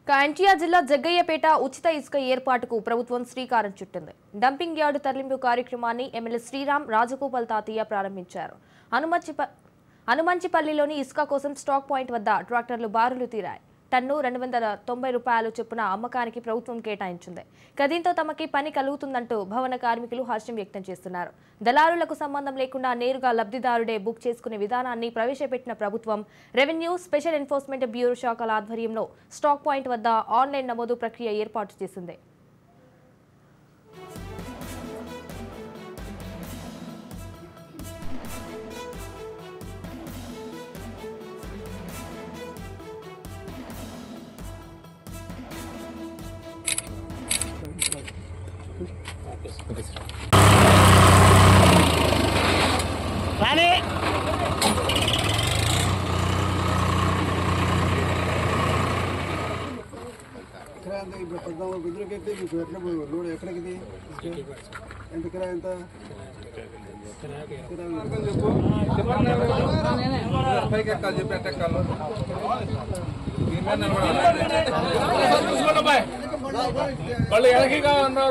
ఎన్టీఆర్ జిల్లా జగ్గయ్యపేట ఉచిత ఇసుక ఏర్పాటుకు ప్రభుత్వం శ్రీకారం చుట్టింది. డంపింగ్ యార్డు తరలింపు కార్యక్రమాన్ని ఎమ్మెల్యే శ్రీరామ్ రాజగోపాల్ తాతయ్య ప్రారంభించారు. హనుమంచిపల్లిలోని ఇసుక కోసం స్టాక్ పాయింట్ వద్ద ట్రాక్టర్లు బారులు తీరాయి. టన్ను 290 రూపాయలు చొప్పున అమ్మకానికి ప్రభుత్వం కేటాయించింది. దీంతో తమకి పని కలుగుతుందంటూ భవన కార్మికులు హర్షం వ్యక్తం చేస్తున్నారు. దళారులకు సంబంధం లేకుండా నేరుగా లబ్ధిదారుడే బుక్ చేసుకునే విధానాన్ని ప్రవేశపెట్టిన ప్రభుత్వం రెవెన్యూ స్పెషల్ ఎన్ఫోర్స్మెంట్ బ్యూరో శాఖల ఆధ్వర్యంలో స్టాక్ పాయింట్ వద్ద ఆన్లైన్ నమోదు ప్రక్రియ ఏర్పాటు చేసింది. వాళ్ళు ఎలాగీ కావాలన్నారు